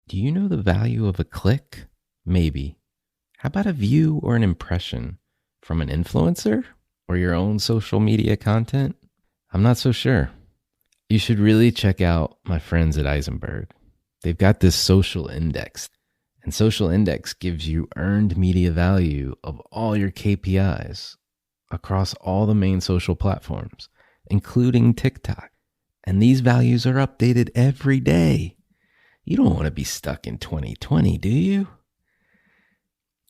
Do you know the value of a click? Maybe. How about a view or an impression from an influencer or your own social media content? I'm not so sure. You should really check out my friends at Eisenberg. They've got this social index, and social index gives you earned media value of all your KPIs across all the main social platforms, including TikTok. And these values are updated every day. You don't want to be stuck in 2020, do you?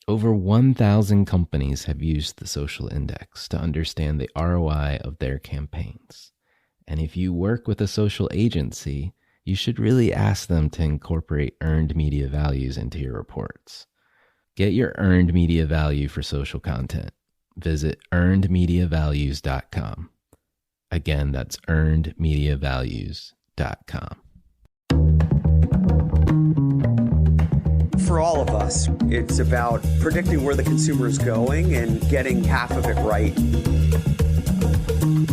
Over 1,000 companies have used the social index to understand the ROI of their campaigns. And if you work with a social agency, you should really ask them to incorporate earned media values into your reports. Get your earned media value for social content. Visit earnedmediavalues.com. Again, that's earnedmediavalues.com. For all of us, it's about predicting where the consumer is going and getting half of it right.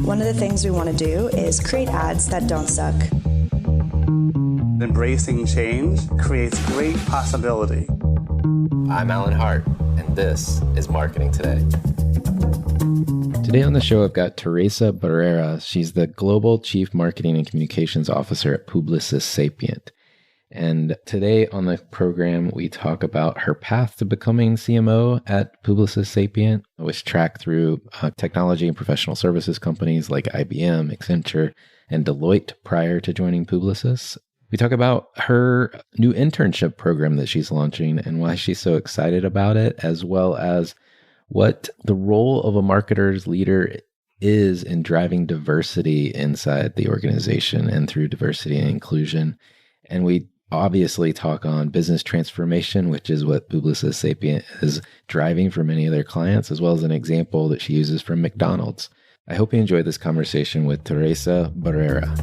One of the things we want to do is create ads that don't suck. Embracing change creates great possibility. I'm Alan Hart, and this is Marketing Today. Today on the show, I've got Teresa Barreira. She's the Global Chief Marketing and Communications Officer at Publicis Sapient. And today on the program, we talk about her path to becoming CMO at Publicis Sapient, which tracked through technology and professional services companies like IBM, Accenture, and Deloitte prior to joining Publicis. We talk about her new internship program that she's launching and why she's so excited about it, as well as what the role of a marketer's leader is in driving diversity inside the organization and through diversity and inclusion. And we obviously talk on business transformation, which is what Publicis Sapient is driving for many of their clients, as well as an example that she uses from McDonald's. I hope you enjoyed this conversation with Teresa Barreira.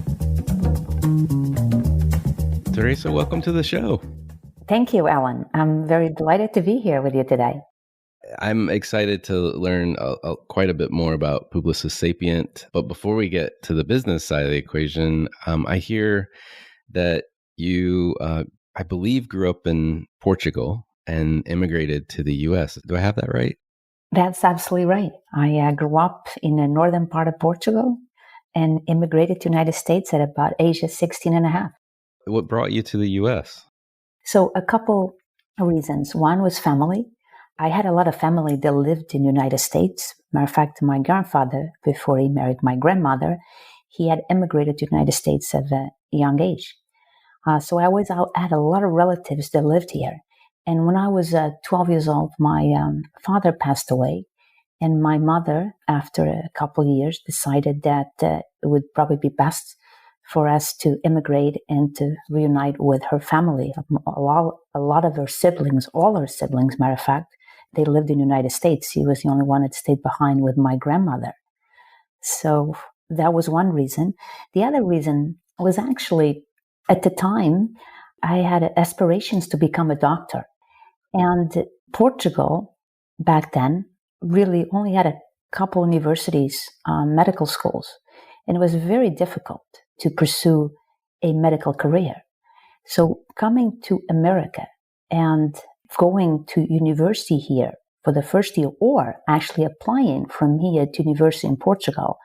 Teresa, welcome to the show. Thank you, Alan. I'm very delighted to be here with you today. I'm excited to learn quite a bit more about Publicis Sapient. But before we get to the business side of the equation, I hear that you, I believe, grew up in Portugal and immigrated to the U.S. Do I have that right? That's absolutely right. I grew up in the northern part of Portugal and immigrated to the United States at about age of 16 and a half. What brought you to the U.S.? So a couple of reasons. One was family. I had a lot of family that lived in the United States. Matter of fact, my grandfather, before he married my grandmother, he had immigrated to the United States at a young age. So I always had a lot of relatives that lived here. And when I was 12 years old, my father passed away. And my mother, after a couple of years, decided that it would probably be best for us to immigrate and to reunite with her family. A lot of her siblings, all her siblings, matter of fact, they lived in the United States. He was the only one that stayed behind with my grandmother. So that was one reason. The other reason was actually, at the time, I had aspirations to become a doctor. And Portugal, back then, really only had a couple universities, medical schools. And it was very difficult to pursue a medical career. So coming to America and going to university here for the first year, or actually applying from here to university in Portugal,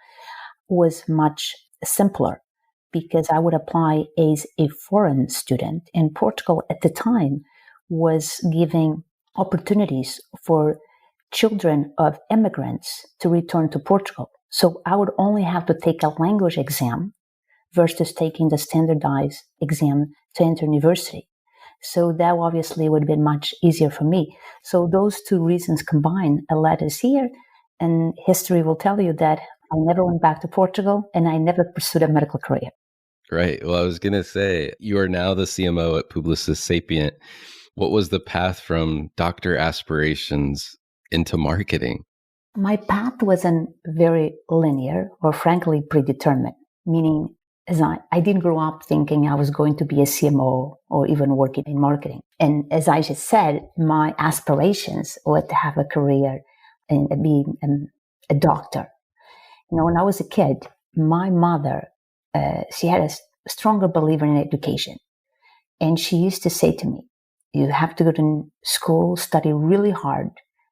was much simpler because I would apply as a foreign student. And Portugal at the time was giving opportunities for children of immigrants to return to Portugal. So I would only have to take a language exam versus taking the standardized exam to enter university. So that obviously would have been much easier for me. So those two reasons combined led us here. And history will tell you that I never went back to Portugal and I never pursued a medical career. Right. Well, I was going to say, you are now the CMO at Publicis Sapient. What was the path from doctor aspirations into marketing? My path wasn't very linear or frankly predetermined, meaning as I didn't grow up thinking I was going to be a CMO or even working in marketing. And as I just said, my aspirations were to have a career in being a doctor. You know, when I was a kid, my mother, she had a stronger believer in education. And she used to say to me, you have to go to school, study really hard.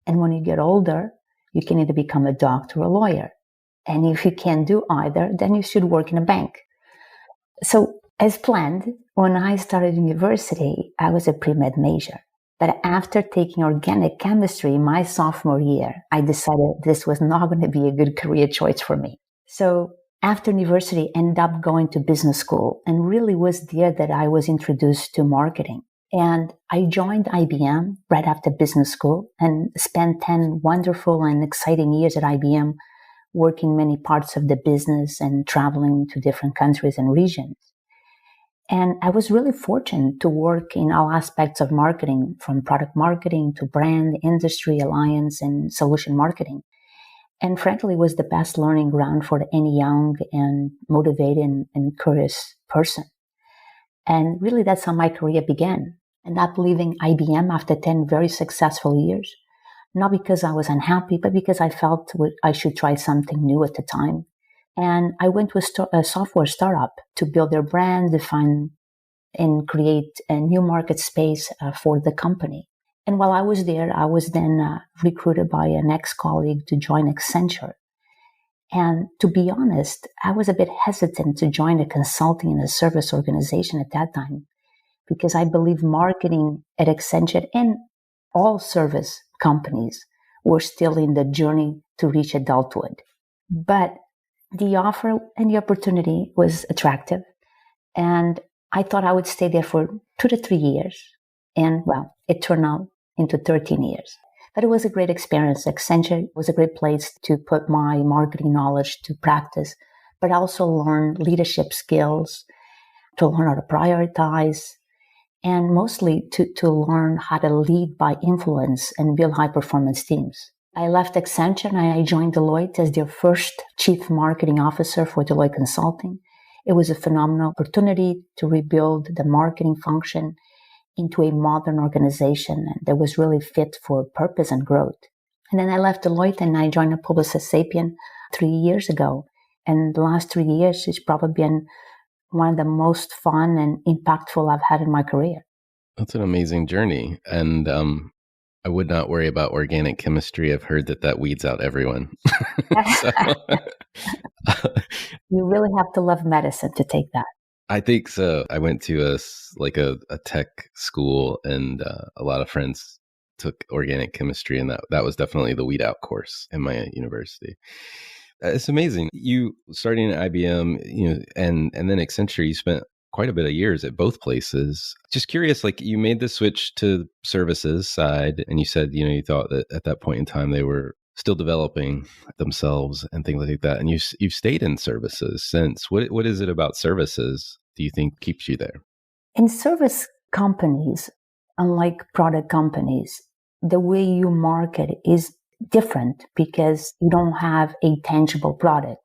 And when you get older, you can either become a doctor or a lawyer. And if you can't do either, then you should work in a bank. So as planned, when I started university, I was a pre-med major. But after taking organic chemistry my sophomore year, I decided this was not going to be a good career choice for me. So after university, I ended up going to business school, and really was there that I was introduced to marketing. And I joined IBM right after business school and spent 10 wonderful and exciting years at IBM, working many parts of the business and traveling to different countries and regions. And I was really fortunate to work in all aspects of marketing, from product marketing to brand, industry, alliance, and solution marketing. And frankly, it was the best learning ground for any young and motivated and curious person. And really, that's how my career began. And up leaving IBM after 10 very successful years, not because I was unhappy, but because I felt I should try something new at the time. And I went to a software startup to build their brand, define and create a new market space for the company. And while I was there, I was then recruited by an ex-colleague to join Accenture. And to be honest, I was a bit hesitant to join a consulting and a service organization at that time, because I believe marketing at Accenture and all service companies were still in the journey to reach adulthood. But the offer and the opportunity was attractive. And I thought I would stay there for 2 to 3 years. And well, it turned out into 13 years. But it was a great experience. Accenture was a great place to put my marketing knowledge to practice, but also learn leadership skills, to learn how to prioritize, and mostly to learn how to lead by influence and build high-performance teams. I left Accenture and I joined Deloitte as their first chief marketing officer for Deloitte Consulting. It was a phenomenal opportunity to rebuild the marketing function into a modern organization that was really fit for purpose and growth. And then I left Deloitte and I joined Publicis Sapient 3 years ago. And the last 3 years has probably been one of the most fun and impactful I've had in my career. That's an amazing journey. And I would not worry about organic chemistry. I've heard that weeds out everyone. You really have to love medicine to take that. I think so. I went to a tech school, and a lot of friends took organic chemistry, and that was definitely the weed out course in my university. It's amazing. You starting at IBM, and then Accenture, you spent quite a bit of years at both places. Just curious, you made the switch to services side, and you said, you thought that at that point in time they were still developing themselves and things like that. And you've stayed in services since. What is it about services do you think keeps you there? In service companies, unlike product companies, the way you market is different because you don't have a tangible product.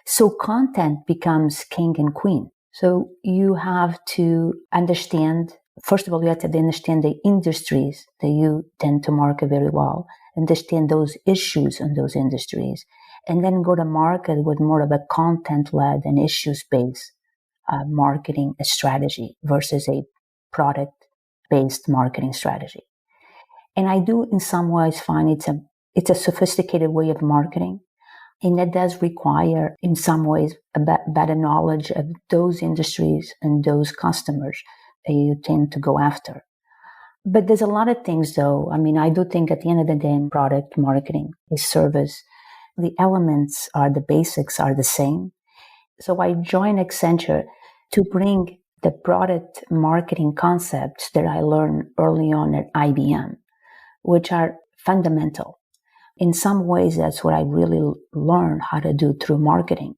So content becomes king and queen. So you have to understand, first of all, you have to understand the industries that you tend to market very well, understand those issues in those industries, and then go to market with more of a content-led and issues-based marketing strategy versus a product-based marketing strategy. And I do in some ways find it's a sophisticated way of marketing. And that does require, in some ways, a better knowledge of those industries and those customers that you tend to go after. But there's a lot of things, though. I mean, I do think at the end of the day, in product marketing, is service. The elements the basics are the same. So I joined Accenture to bring the product marketing concepts that I learned early on at IBM, which are fundamental. In some ways, that's what I really learned how to do through marketing.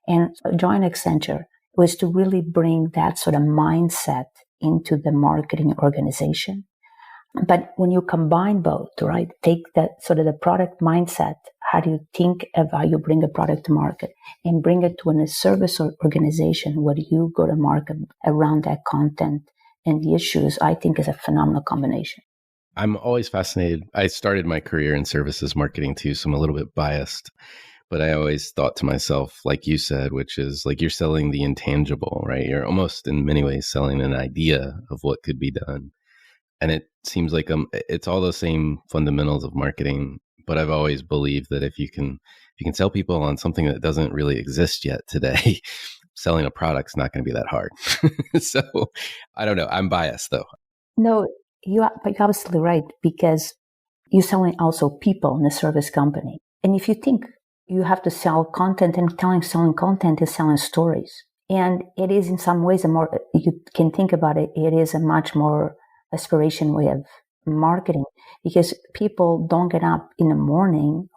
And join Accenture was to really bring that sort of mindset into the marketing organization. But when you combine both, right, take that sort of the product mindset, how do you think of how you bring a product to market, and bring it to a service organization where you go to market around that content and the issues, I think is a phenomenal combination. I'm always fascinated. I started my career in services marketing too, so I'm a little bit biased. But I always thought to myself, like you said, which is like you're selling the intangible, right? You're almost in many ways selling an idea of what could be done. And it seems like it's all the same fundamentals of marketing. But I've always believed that if you can sell people on something that doesn't really exist yet today, selling a product's not going to be that hard. So I don't know. I'm biased though. No, but you're absolutely right, because you're selling also people in a service company. And if you think you have to sell content, and selling content is selling stories. And it is in some ways you can think about it, it is a much more aspiration way of marketing, because people don't get up in the morning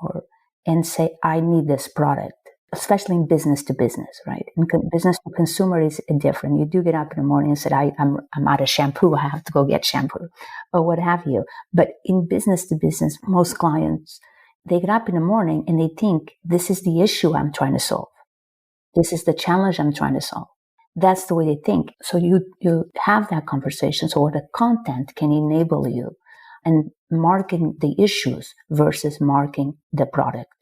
and say, I need this product, especially in business to business, right? In business to consumer is different. You do get up in the morning and say, I'm out of shampoo, I have to go get shampoo, or what have you. But in business to business, most clients, they get up in the morning and they think, this is the issue I'm trying to solve. This is the challenge I'm trying to solve. That's the way they think. So you have that conversation. So the content can enable you and marking the issues versus marking the product.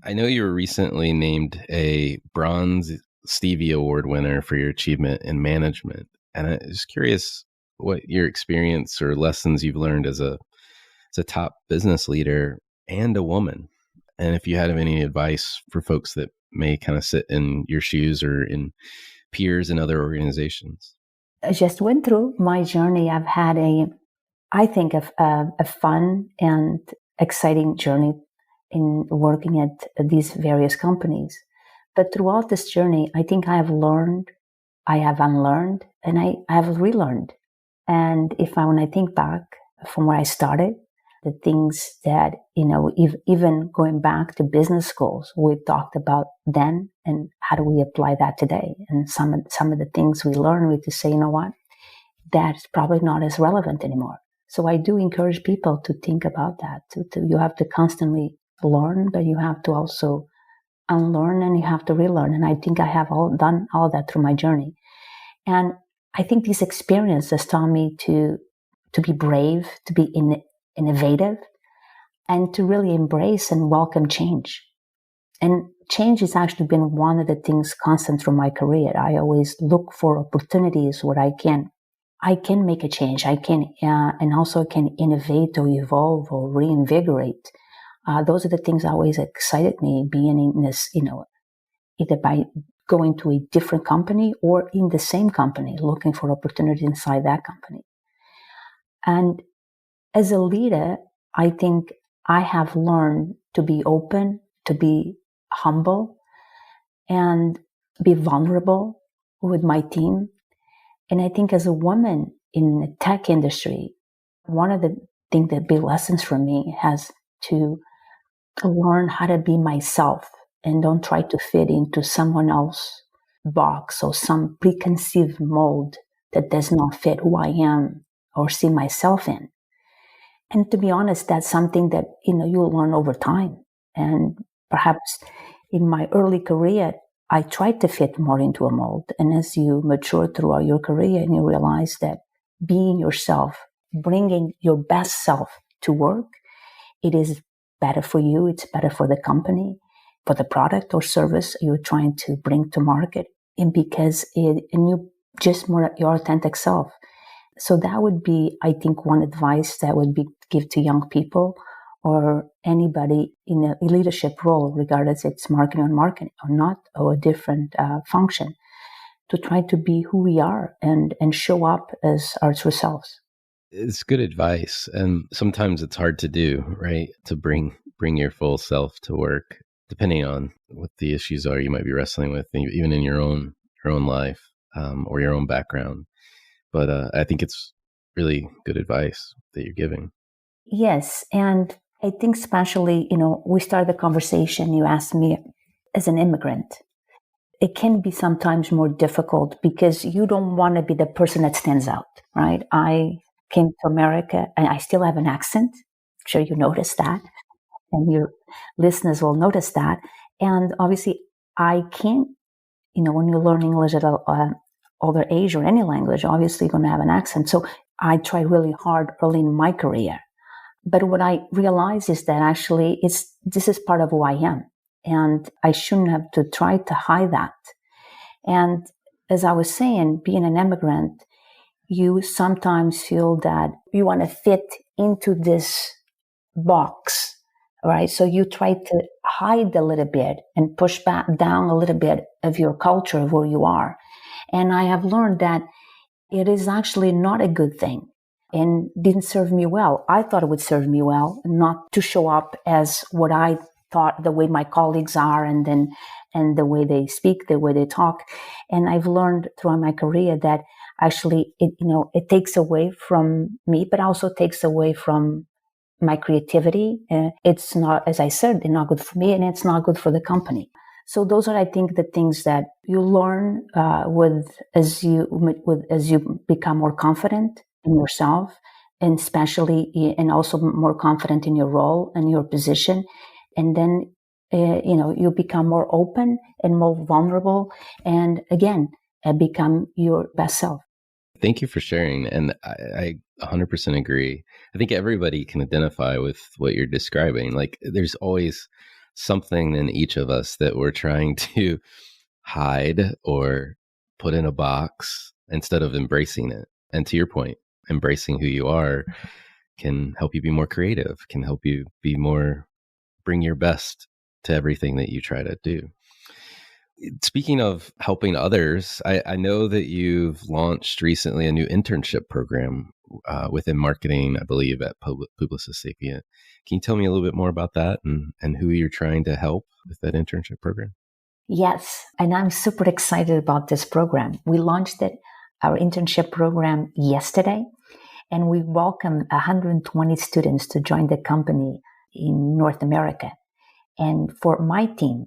I know you were recently named a Bronze Stevie Award winner for your achievement in management. And I was curious what your experience or lessons you've learned as a top business leader and a woman. And if you had any advice for folks that may kind of sit in your shoes or in peers in other organizations. I just went through my journey. I've had a fun and exciting journey in working at these various companies. But throughout this journey, I think I have learned, I have unlearned, and I have relearned. And when I think back from where I started, the things that, even going back to business schools, we talked about then, and how do we apply that today? And some of the things we learn, we just say, you know what, that's probably not as relevant anymore. So I do encourage people to think about that. You have to constantly learn, but you have to also unlearn and you have to relearn. And I think I have done all that through my journey. And I think these experiences taught me to be brave, to be innovative, and to really embrace and welcome change. And change has actually been one of the things constant through my career. I always look for opportunities where I can make a change. I can, and also can innovate or evolve or reinvigorate. Those are the things that always excited me, being in this, either by going to a different company or in the same company, looking for opportunities inside that company. And as a leader, I think I have learned to be open, to be humble, and be vulnerable with my team. And I think as a woman in the tech industry, one of the things that big lessons for me has to learn how to be myself and don't try to fit into someone else's box or some preconceived mold that does not fit who I am or see myself in. And to be honest, that's something that, you'll learn over time. And perhaps in my early career, I tried to fit more into a mold. And as you mature throughout your career and you realize that being yourself, bringing your best self to work, it is better for you, it's better for the company, for the product or service you're trying to bring to market, and because you just more your authentic self. So that would be, I think, one advice that would be give to young people or anybody in a leadership role, regardless it's marketing or not, or a different function, to try to be who we are and show up as our true selves. It's good advice. And sometimes it's hard to do, right? To bring your full self to work, depending on what the issues are you might be wrestling with, even in your own life or your own background. But I think it's really good advice that you're giving. Yes. And I think especially, we started the conversation, you asked me as an immigrant, it can be sometimes more difficult because you don't want to be the person that stands out, right? I came to America and I still have an accent. I'm sure you noticed that. And your listeners will notice that. And obviously I can't, when you learn English at older age or any language, obviously you're going to have an accent. So I tried really hard early in my career. But what I realized is that actually this is part of who I am. And I shouldn't have to try to hide that. And as I was saying, being an immigrant, you sometimes feel that you want to fit into this box, right? So you try to hide a little bit and push back down a little bit of your culture, of where you are. And I have learned that it is actually not a good thing and didn't serve me well. I thought it would serve me well, not to show up as what I thought the way my colleagues are and the way they speak, the way they talk. And I've learned throughout my career that actually it takes away from me, but also takes away from my creativity. It's not, as I said, it's not good for me and it's not good for the company. So those are, I think, the things that you learn as you become more confident in yourself, and especially, and also more confident in your role and your position. And then, you become more open and more vulnerable, and again, become your best self. Thank you for sharing. And I 100% agree. I think everybody can identify with what you're describing. Like, there's always something in each of us that we're trying to hide or put in a box instead of embracing it. And to your point, embracing who you are can help you be more creative, can help you be more, bring your best to everything that you try to do. Speaking of helping others, I know that you've launched recently a new internship program within marketing, I believe, at Publicis Sapient. Can you tell me a little bit more about that and who you're trying to help with that internship program? Yes, and I'm super excited about this program. We launched our internship program yesterday, and we welcome 120 students to join the company in North America. And for my team,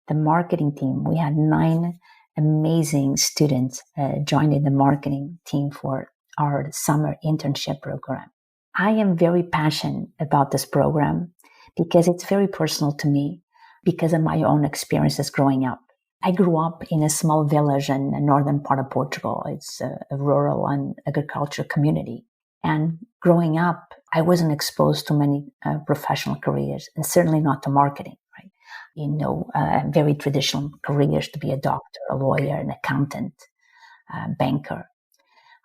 the marketing team, we had 9 amazing students joining the marketing team for our summer internship program. I am very passionate about this program because it's very personal to me because of my own experiences growing up. I grew up in a small village in the northern part of Portugal. It's a rural and agricultural community. And growing up, I wasn't exposed to many professional careers, and certainly not to marketing. Very traditional careers to be a doctor, a lawyer, an accountant, banker.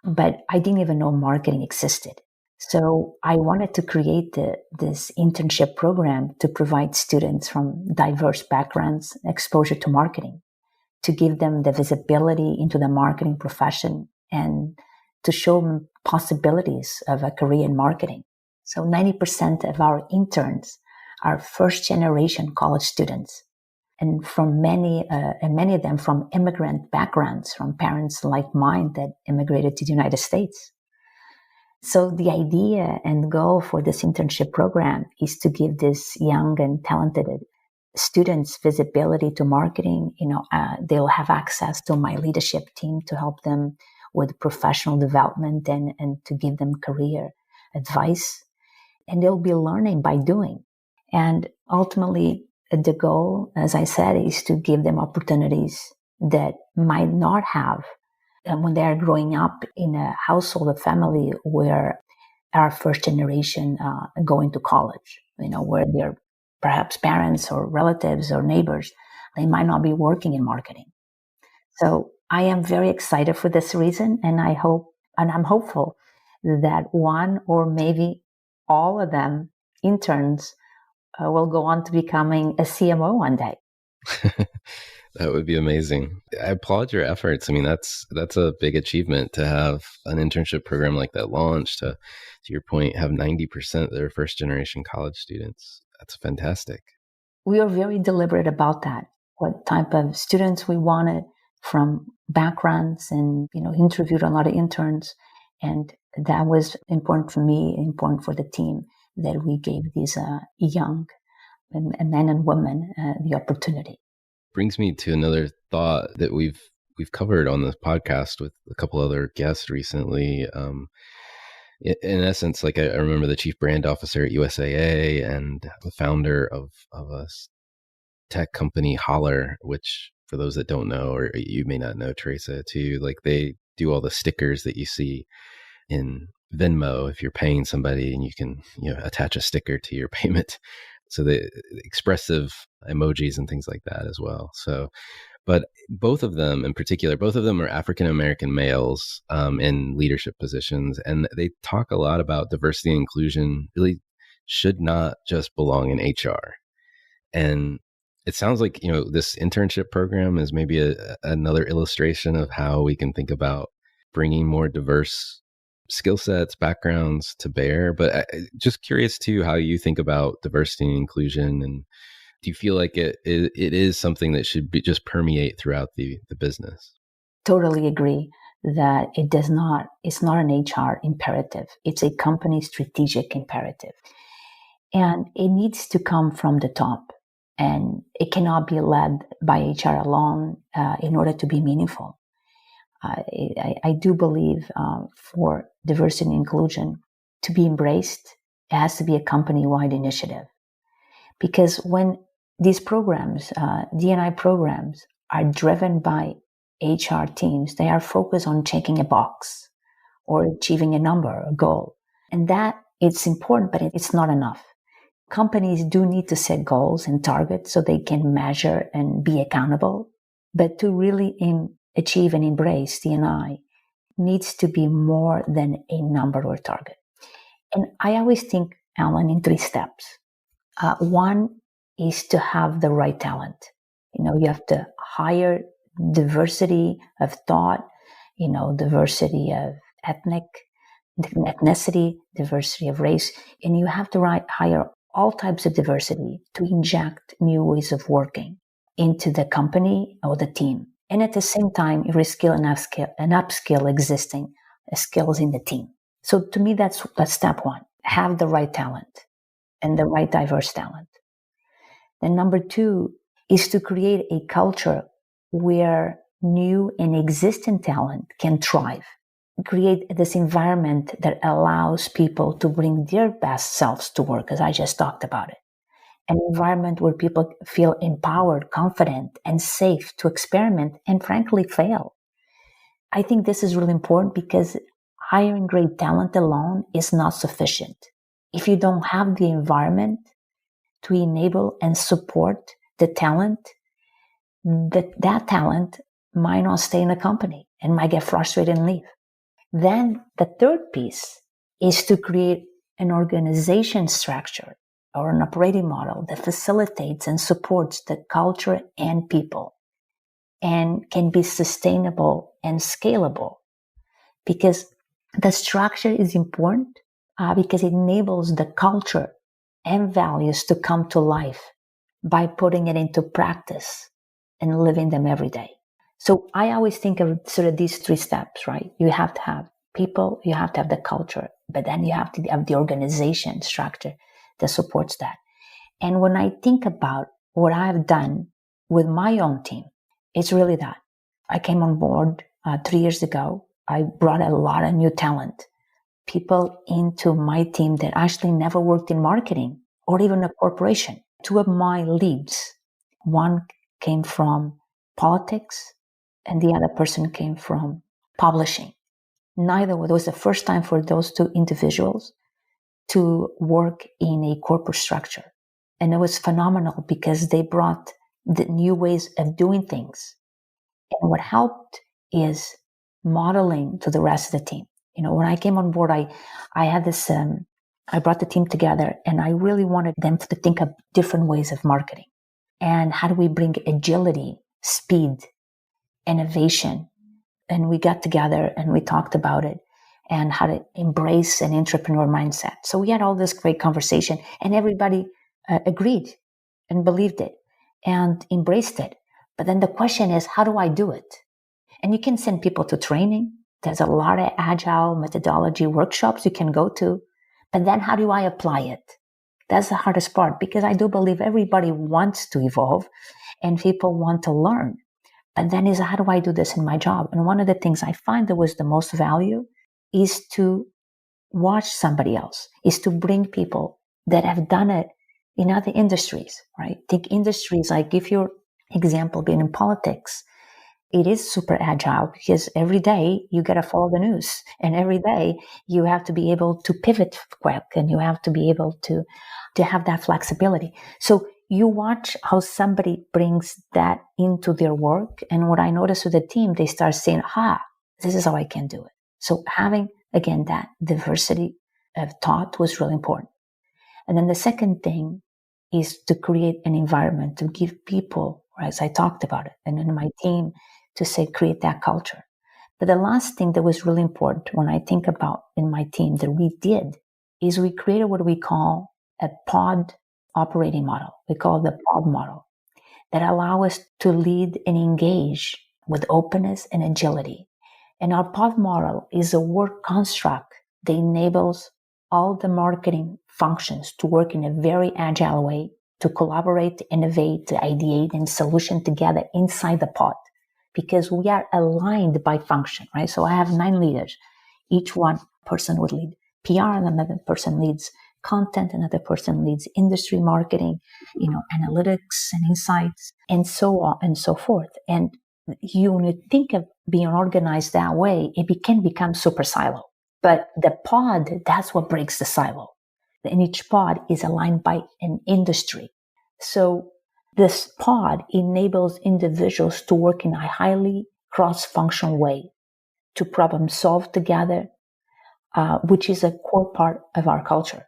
But I didn't even know marketing existed. So I wanted to create this internship program to provide students from diverse backgrounds exposure to marketing, to give them the visibility into the marketing profession and to show them possibilities of a career in marketing. So 90% of our interns are first-generation college students, and from many of them from immigrant backgrounds, from parents like mine that immigrated to the United States. So the idea and goal for this internship program is to give these young and talented students visibility to marketing. They'll have access to my leadership team to help them with professional development and to give them career advice. And they'll be learning by doing. And ultimately, the goal, as I said, is to give them opportunities that might not have when they are growing up in a household, a family where our first generation going to college, where their perhaps parents or relatives or neighbors, they might not be working in marketing. So I am very excited for this reason, and I'm hopeful that one or maybe all of them interns will go on to becoming a CMO one day. That would be amazing. I applaud your efforts. I mean, that's a big achievement to have an internship program like that launched. To your point, have 90% of their first generation college students. That's fantastic. We are very deliberate about that. What type of students we wanted from backgrounds, and interviewed a lot of interns, and that was important for me, important for the team, that we gave these young men and women the opportunity. Brings me to another thought that we've covered on this podcast with a couple other guests recently. In essence, like I remember the chief brand officer at USAA and the founder of a tech company, Holler, which for those that don't know, or you may not know, Teresa, too, like they do all the stickers that you see in Venmo if you're paying somebody, and you can attach a sticker to your payment. So the expressive emojis and things like that as well. So, but both of them in particular, both of them are African-American males in leadership positions. And they talk a lot about diversity and inclusion really should not just belong in HR. And it sounds like, this internship program is maybe another illustration of how we can think about bringing more diverse skill sets, backgrounds to bear. But just curious too, how you think about diversity and inclusion, and do you feel like it is something that should be just permeate throughout the business? Totally agree that it's not an HR imperative. It's a company strategic imperative. And it needs to come from the top. And it cannot be led by HR alone in order to be meaningful. I do believe for diversity and inclusion to be embraced, it has to be a company-wide initiative. Because when these programs, D&I programs, are driven by HR teams, they are focused on checking a box or achieving a number, a goal. And that it's important, but it's not enough. Companies do need to set goals and targets so they can measure and be accountable. But to really achieve and embrace D&I needs to be more than a number or target. And I always think, Alan, in 3 steps. One is to have the right talent. You have to hire diversity of thought, diversity of ethnicity, diversity of race. And you have to hire all types of diversity to inject new ways of working into the company or the team. And at the same time, reskill and upskill existing skills in the team. So to me, that's step 1. Have the right talent and the right diverse talent. Then number 2 is to create a culture where new and existing talent can thrive. Create this environment that allows people to bring their best selves to work, as I just talked about it. An environment where people feel empowered, confident, and safe to experiment and frankly fail. I think this is really important because hiring great talent alone is not sufficient. If you don't have the environment to enable and support the talent, that talent might not stay in a company and might get frustrated and leave. Then the third piece is to create an organization structure or an operating model that facilitates and supports the culture and people and can be sustainable and scalable. Because the structure is important because it enables the culture and values to come to life by putting it into practice and living them every day. So I always think of sort of these 3 steps, right? You have to have people, you have to have the culture, but then you have to have the organization structure that supports that. And when I think about what I've done with my own team, it's really that. I came on board 3 years ago. I brought a lot of new talent, people into my team that actually never worked in marketing or even a corporation. 2 of my leads, one came from politics and the other person came from publishing. It was the first time for those 2 individuals to work in a corporate structure. And it was phenomenal because they brought the new ways of doing things. And what helped is modeling to the rest of the team. When I came on board, I had this, I brought the team together and I really wanted them to think of different ways of marketing. And how do we bring agility, speed, innovation? And we got together and we talked about it and how to embrace an entrepreneur mindset. So we had all this great conversation and everybody agreed and believed it and embraced it. But then the question is, how do I do it? And you can send people to training. There's a lot of agile methodology workshops you can go to. But then how do I apply it? That's the hardest part because I do believe everybody wants to evolve and people want to learn. But then is how do I do this in my job? And one of the things I find that was the most value is to watch somebody else, is to bring people that have done it in other industries, right? Think industries like if your example being in politics, It is super agile because every day you got to follow the news, and every day you have to be able to pivot quick, and you have to be able to have that flexibility. So you watch how somebody brings that into their work. And what I noticed with the team, they start saying, this is how I can do it. So having, again, that diversity of thought was really important. And then the second thing is to create an environment to give people, as I talked about it, and in my team to say, create that culture. But the last thing that was really important when I think about in my team that we did is we created what we call a pod operating model. We call it the pod model that allow us to lead and engage with openness and agility. And our pod model is a work construct that enables all the marketing functions to work in a very agile way, to collaborate, to innovate, to ideate and solution together inside the pod, because we are aligned by function, right? So I have 9 leaders. Each one person would lead PR, and another person leads content, another person leads industry marketing, analytics and insights, and so on and so forth. And when you think of being organized that way, it can become super silo. But the pod, that's what breaks the silo. And each pod is aligned by an industry. So this pod enables individuals to work in a highly cross-functional way, to problem solve together, which is a core part of our culture.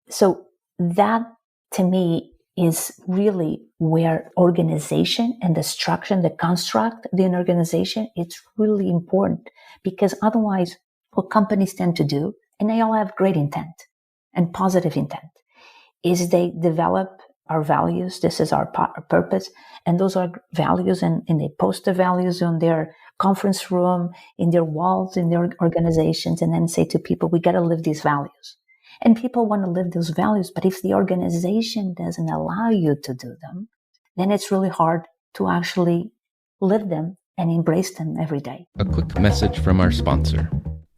So that, to me, is really where organization and the structure and the construct of the organization, it's really important, because otherwise what companies tend to do, and they all have great intent and positive intent, is they develop our values. This is our purpose. And those are values, and they post the values on their conference room, in their walls, in their organizations, and then say to people, we got to live these values. And people want to live those values, but if the organization doesn't allow you to do them, then it's really hard to actually live them and embrace them every day. A quick message from our sponsor.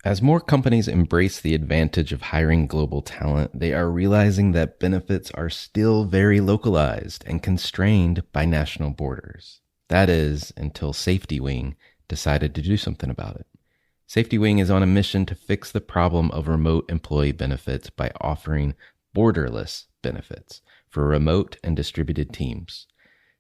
As more companies embrace the advantage of hiring global talent, they are realizing that benefits are still very localized and constrained by national borders. That is, until Safety Wing decided to do something about it. Safety Wing is on a mission to fix the problem of remote employee benefits by offering borderless benefits for remote and distributed teams.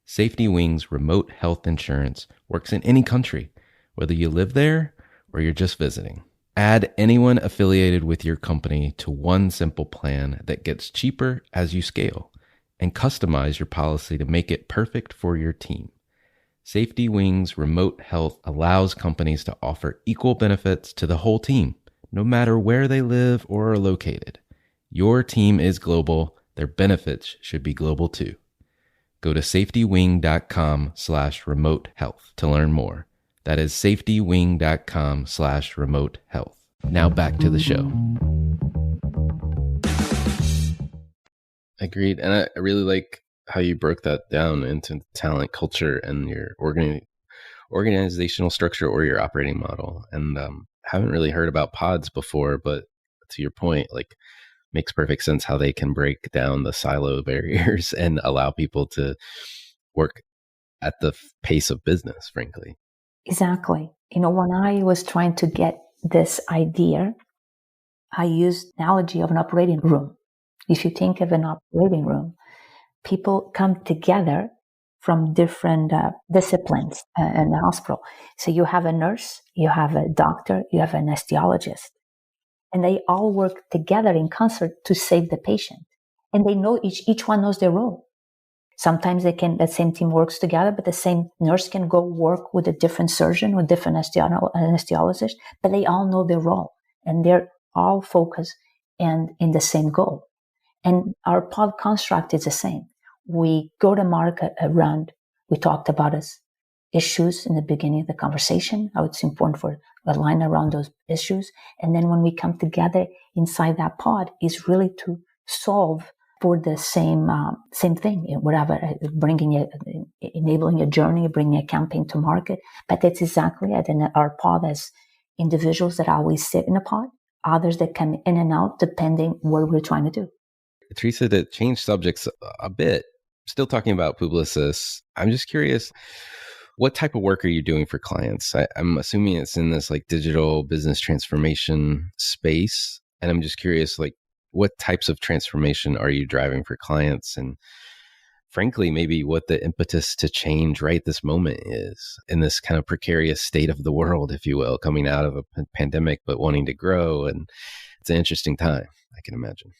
Safety Wing's remote health insurance works in any country, whether you live there or you're just visiting. Add anyone affiliated with your company to one simple plan that gets cheaper as you scale, and customize your policy to make it perfect for your team. Safety Wing's remote health allows companies to offer equal benefits to the whole team, no matter where they live or are located. Your team is global. Their benefits should be global too. Go to safetywing.com/remote health to learn more. That is safetywing.com/remote health. Now back to the show. Agreed. And I really like how you broke that down into talent, culture, and your organizational structure or your operating model. And haven't really heard about pods before, but to your point, like, makes perfect sense how they can break down the silo barriers and allow people to work at the pace of business, frankly. Exactly. When I was trying to get this idea, I used the analogy of an operating room. If you think of an operating room, people come together from different disciplines in the hospital. So you have a nurse, you have a doctor, you have an anesthesiologist, and they all work together in concert to save the patient. And they know each one knows their role. Sometimes the same team works together, but the same nurse can go work with a different surgeon, with different anesthesiologist, but they all know their role, and they're all focused and in the same goal. And our pod construct is the same. We go to market around, we talked about issues in the beginning of the conversation, how it's important for align around those issues. And then when we come together inside that pod is really to solve for the same thing, whatever, enabling a journey, bringing a campaign to market. But that's exactly it. And our pod has individuals that always sit in a pod, others that come in and out depending what we're trying to do. Teresa, to change subjects a bit, still talking about Publicis, I'm just curious, What type of work are you doing for clients? I'm assuming it's in this like digital business transformation space. And I'm just curious, like, what types of transformation are you driving for clients? And frankly, maybe what the impetus to change right this moment is in this kind of precarious state of the world, if you will, coming out of a pandemic, but wanting to grow. And it's an interesting time, I can imagine.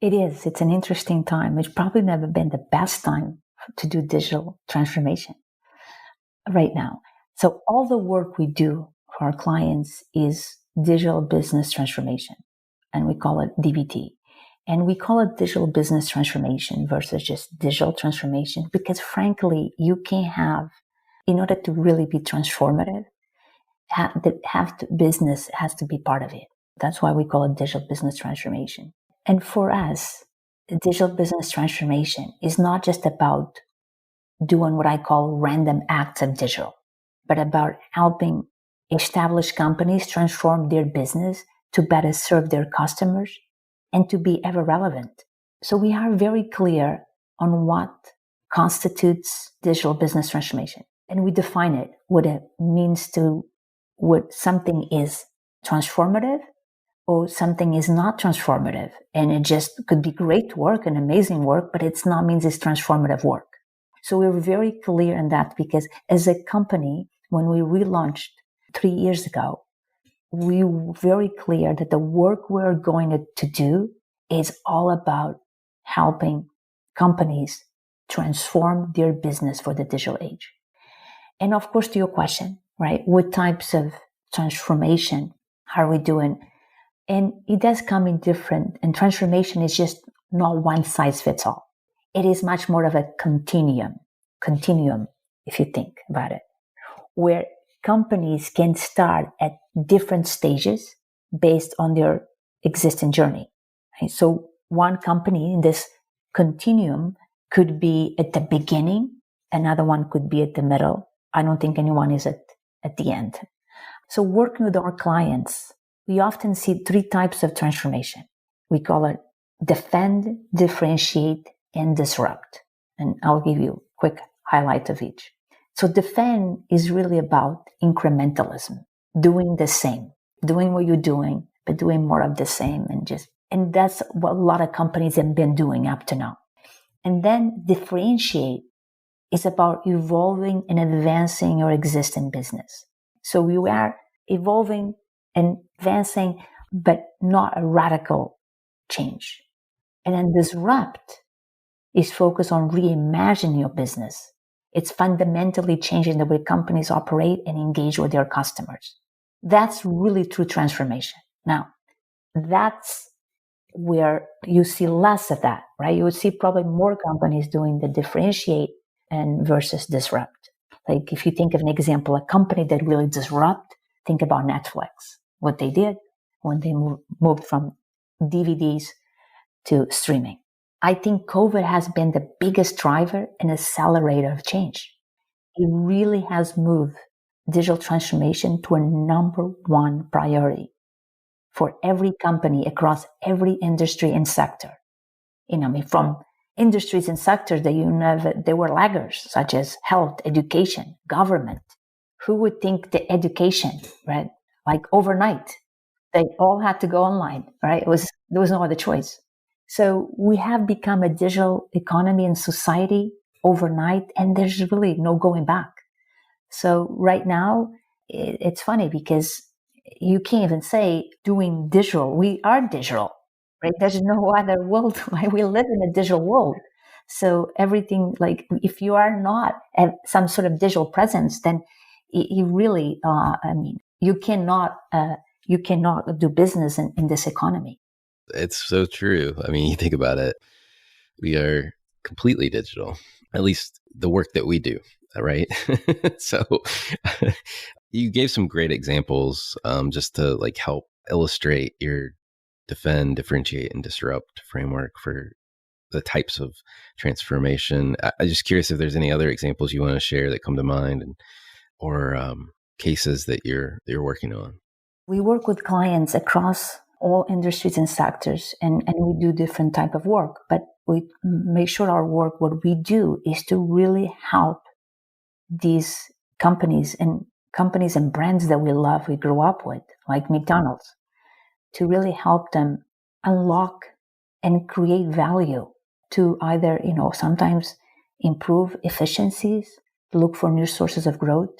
It is. It's an interesting time. It's probably never been the best time to do digital transformation right now. So all the work we do for our clients is digital business transformation, and we call it DBT. And we call it digital business transformation versus just digital transformation because frankly, you can't have, in order to really be transformative, business has to be part of it. That's why we call it digital business transformation. And for us, digital business transformation is not just about doing what I call random acts of digital, but about helping established companies transform their business to better serve their customers and to be ever relevant. So we are very clear on what constitutes digital business transformation. And we define it, what it means to, what something is transformative or something is not transformative. And it just could be great work and amazing work, but it's not means it's transformative work. So we're very clear in that because as a company, when we relaunched 3 years ago, we were very clear that the work we're going to do is all about helping companies transform their business for the digital age. And of course, to your question, right? What types of transformation are we doing? And it does come in different, and transformation is just not one size fits all. It is much more of a continuum, if you think about it, where companies can start at different stages based on their existing journey. Right? So one company in this continuum could be at the beginning, another one could be at the middle. I don't think anyone is at the end. So working with our clients, we often see 3 types of transformation. We call it defend, differentiate, and disrupt. And I'll give you a quick highlight of each. So defend is really about incrementalism, doing the same, doing what you're doing, but doing more of the same and that's what a lot of companies have been doing up to now. And then differentiate is about evolving and advancing your existing business. So we are evolving and advancing, but not a radical change. And then disrupt is focused on reimagining your business. It's fundamentally changing the way companies operate and engage with their customers. That's really true transformation. Now, that's where you see less of that, right? You would see probably more companies doing the differentiate and versus disrupt. Like if you think of an example, a company that really disrupt, think about Netflix, what they did when they moved from DVDs to streaming. I think COVID has been the biggest driver and accelerator of change. It really has moved digital transformation to a number one priority for every company across every industry and sector. From industries and sectors that they were laggards, such as health, education, government. Who would think the education, right? Like overnight, they all had to go online, right? There was no other choice. So we have become a digital economy and society overnight, and there's really no going back. So right now, it's funny because you can't even say doing digital. We are digital, right? There's no other world. We live in a digital world. So everything, like if you are not at some sort of digital presence, then you really, you cannot do business in this economy. It's so true. I mean, you think about it, we are completely digital, at least the work that we do, right? So you gave some great examples just to like help illustrate your defend, differentiate, and disrupt framework for the types of transformation. I'm just curious if there's any other examples you want to share that come to mind or cases that you're working on. We work with clients across all industries and sectors, and we do different type of work, but we make sure our work, what we do is to really help these companies and brands that we love, we grew up with, like McDonald's, to really help them unlock and create value to either, sometimes improve efficiencies, look for new sources of growth,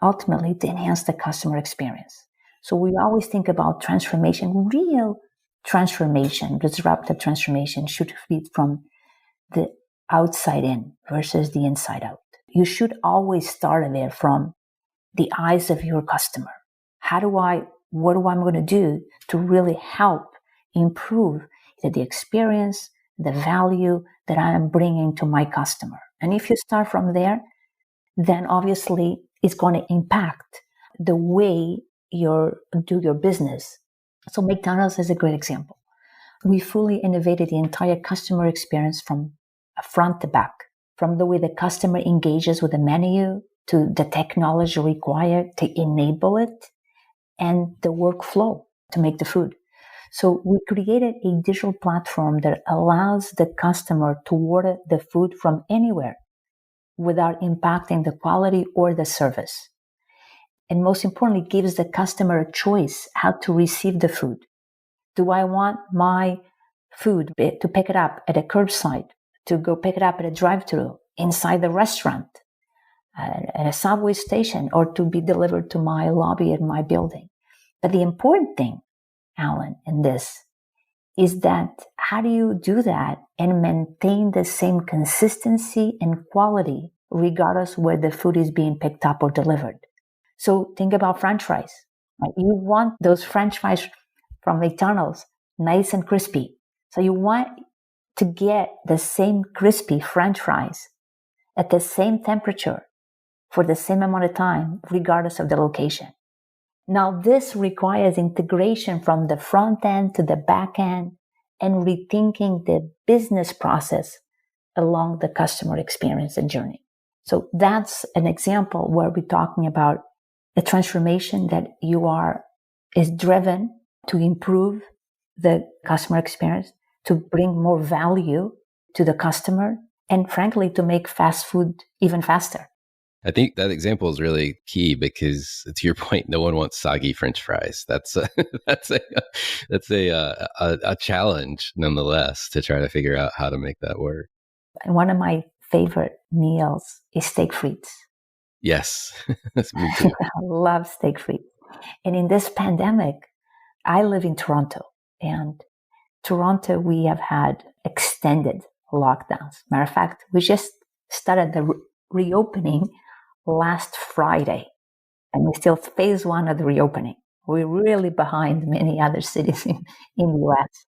ultimately to enhance the customer experience. So we always think about transformation, real transformation, disruptive transformation should be from the outside in versus the inside out. You should always start there from the eyes of your customer. What am I going to do to really help improve the experience, the value that I am bringing to my customer? And if you start from there, then obviously it's going to impact the way you do your business. So McDonald's is a great example. We fully innovated the entire customer experience from front to back, from the way the customer engages with the menu to the technology required to enable it and the workflow to make the food. So we created a digital platform that allows the customer to order the food from anywhere without impacting the quality or the service. And most importantly, gives the customer a choice how to receive the food. Do I want my food to pick it up at a curbside, to go pick it up at a drive-thru, inside the restaurant, at a subway station, or to be delivered to my lobby in my building? But the important thing, Alan, in this is that how do you do that and maintain the same consistency and quality regardless where the food is being picked up or delivered? So think about French fries. Right? You want those French fries from McDonald's nice and crispy. So you want to get the same crispy French fries at the same temperature for the same amount of time, regardless of the location. Now, this requires integration from the front end to the back end and rethinking the business process along the customer experience and journey. So that's an example where we're talking about a transformation that is driven to improve the customer experience, to bring more value to the customer, and frankly, to make fast food even faster. I think that example is really key because, to your point, no one wants soggy French fries. That's a challenge, nonetheless, to try to figure out how to make that work. And one of my favorite meals is steak frites. Yes, me too. I love steak frites. And in this pandemic, I live in Toronto, and Toronto, we have had extended lockdowns. Matter of fact, we just started the reopening last Friday, and we're still phase one of the reopening. We're really behind many other cities in the US.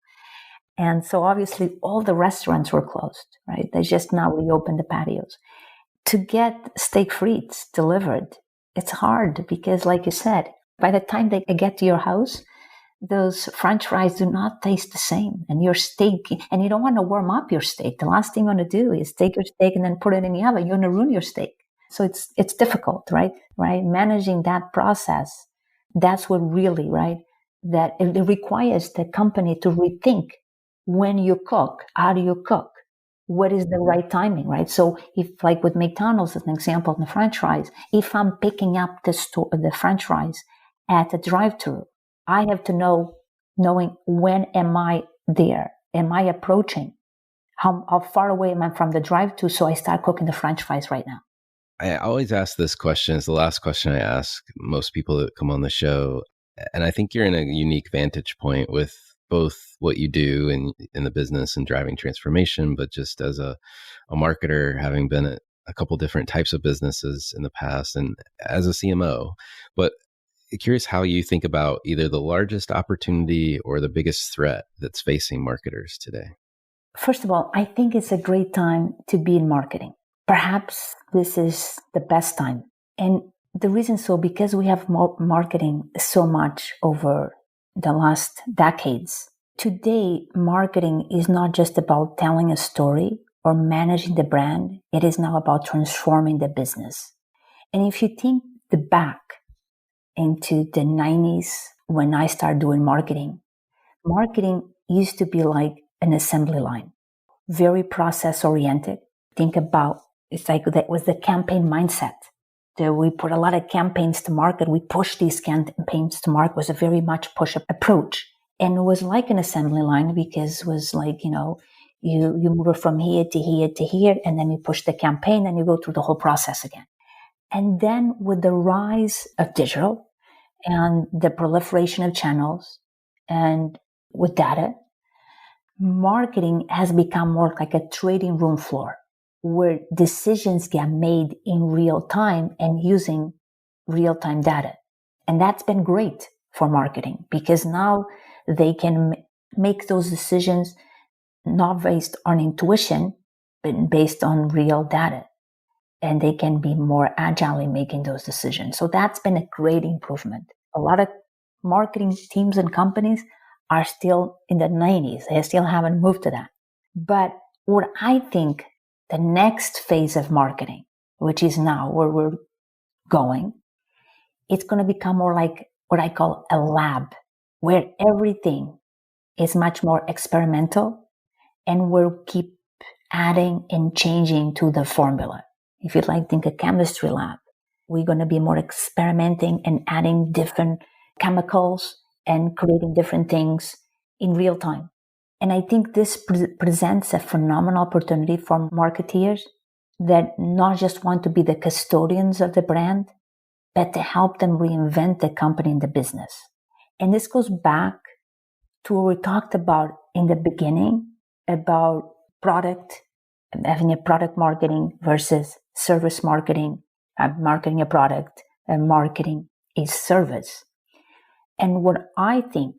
And so obviously all the restaurants were closed, right? They just now reopened the patios. To get steak frites delivered, it's hard because, like you said, by the time they get to your house, those French fries do not taste the same. And your steak, and you don't want to warm up your steak. The last thing you want to do is take your steak and then put it in the oven. You're going to ruin your steak. So it's difficult, right? Managing that process, that's what really, right? That it requires the company to rethink when you cook, how do you cook? What is the right timing, right? So if, like with McDonald's as an example, in the French fries, if I'm picking up the French fries at a drive-thru, I have to knowing when am I there? Am I approaching? How far away am I from the drive-thru? So I start cooking the French fries right now. I always ask this question. It's the last question I ask most people that come on the show. And I think you're in a unique vantage point with both what you do in the business and driving transformation, but just as a marketer, having been at a couple different types of businesses in the past and as a CMO. But curious how you think about either the largest opportunity or the biggest threat that's facing marketers today. First of all, I think it's a great time to be in marketing. Perhaps this is the best time. And the reason so, because we have more marketing so much over the last decades. Today, marketing is not just about telling a story or managing the brand. It is now about transforming the business. And if you think back into the 90s when I started doing marketing used to be like an assembly line, very process oriented. Think about, it's like that was the campaign mindset. We put a lot of campaigns to market. We pushed these campaigns to market. It was a very much push approach. And it was like an assembly line because it was like, you move it from here to here to here, and then you push the campaign and you go through the whole process again. And then with the rise of digital and the proliferation of channels and with data, marketing has become more like a trading room floor where decisions get made in real time and using real-time data. And that's been great for marketing because now they can make those decisions not based on intuition, but based on real data. And they can be more agile in making those decisions. So that's been a great improvement. A lot of marketing teams and companies are still in the 90s. They still haven't moved to that. But what I think the next phase of marketing, which is now where we're going, it's going to become more like what I call a lab, where everything is much more experimental and we'll keep adding and changing to the formula. If you'd like to think a chemistry lab, we're going to be more experimenting and adding different chemicals and creating different things in real time. And I think this presents a phenomenal opportunity for marketeers that not just want to be the custodians of the brand, but to help them reinvent the company and the business. And this goes back to what we talked about in the beginning about product, having a product marketing versus service marketing, marketing a product, and marketing a service. And what I think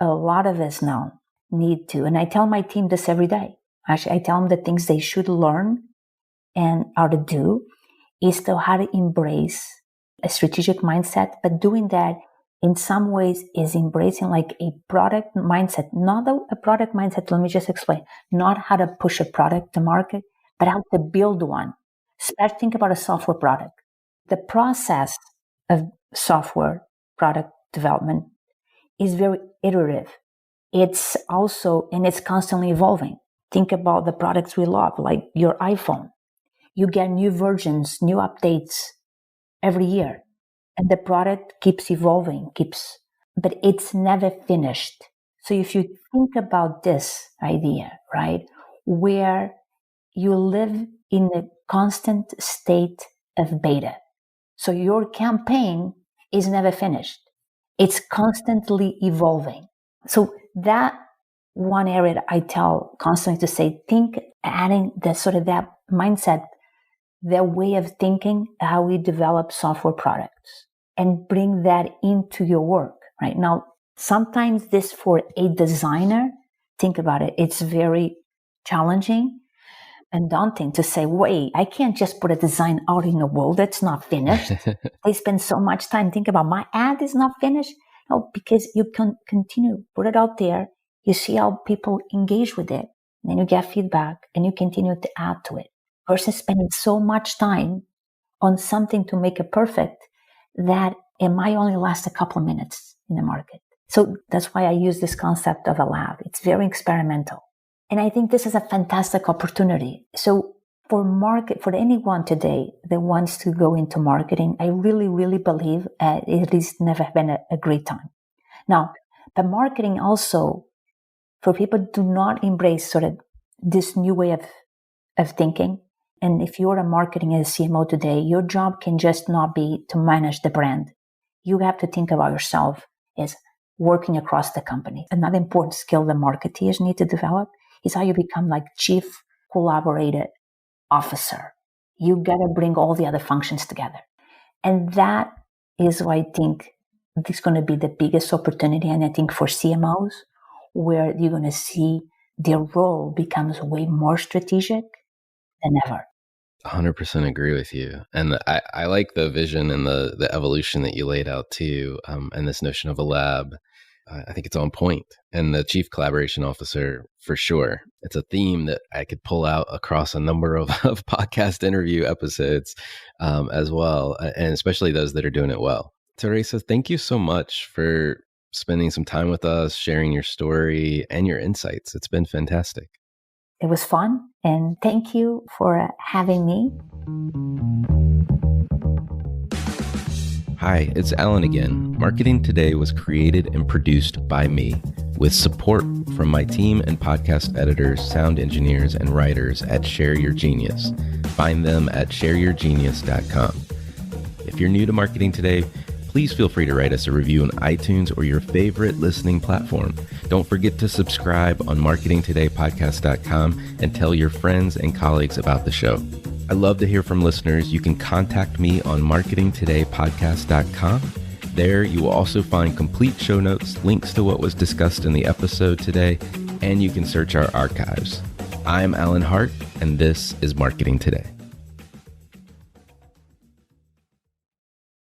a lot of us now need to, and I tell my team this every day, actually I tell them the things they should learn and how to do is to how to embrace a strategic mindset, but doing that in some ways is embracing like a product mindset, not a product mindset. Let me just explain, not how to push a product to market, but how to build one. Think about a software product. The process of software product development is very iterative. It's also, and it's constantly evolving. Think about the products we love, like your iPhone. You get new versions, new updates every year. And the product keeps evolving, but it's never finished. So if you think about this idea, right, where you live in a constant state of beta. So your campaign is never finished. It's constantly evolving. So that one area that I tell constantly to say, think adding the sort of that mindset, their way of thinking, how we develop software products and bring that into your work right now. Sometimes this for a designer, think about it. It's very challenging and daunting to say, wait, I can't just put a design out in the world that's not finished. They spend so much time thinking about my ad is not finished. No, because you can continue, put it out there. You see how people engage with it. Then you get feedback and you continue to add to it. Versus spending so much time on something to make it perfect that it might only last a couple of minutes in the market. So that's why I use this concept of a lab. It's very experimental. And I think this is a fantastic opportunity. So for anyone today that wants to go into marketing, I really, really believe it has never been a great time. Now, the marketing also, for people who do not embrace sort of this new way of thinking, and if you're a marketing as a CMO today, your job can just not be to manage the brand. You have to think about yourself as working across the company. Another important skill that marketeers need to develop is how you become like chief collaborative officer. You got to bring all the other functions together. And that is why I think it's going to be the biggest opportunity. And I think for CMOs, where you're going to see their role becomes way more strategic than ever. 100% agree with you. And I like the vision and the evolution that you laid out too, and this notion of a lab. I think it's on point. And the chief collaboration officer, for sure. It's a theme that I could pull out across a number of podcast interview episodes as well, and especially those that are doing it well. Teresa, thank you so much for spending some time with us, sharing your story and your insights. It's been fantastic. It was fun, and thank you for having me. Hi, it's Alan again. Marketing Today was created and produced by me, with support from my team and podcast editors, sound engineers, and writers at Share Your Genius. Find them at shareyourgenius.com. If you're new to Marketing Today, please feel free to write us a review on iTunes or your favorite listening platform. Don't forget to subscribe on marketingtodaypodcast.com and tell your friends and colleagues about the show. I love to hear from listeners. You can contact me on marketingtodaypodcast.com. There you will also find complete show notes, links to what was discussed in the episode today, and you can search our archives. I'm Alan Hart, and this is Marketing Today.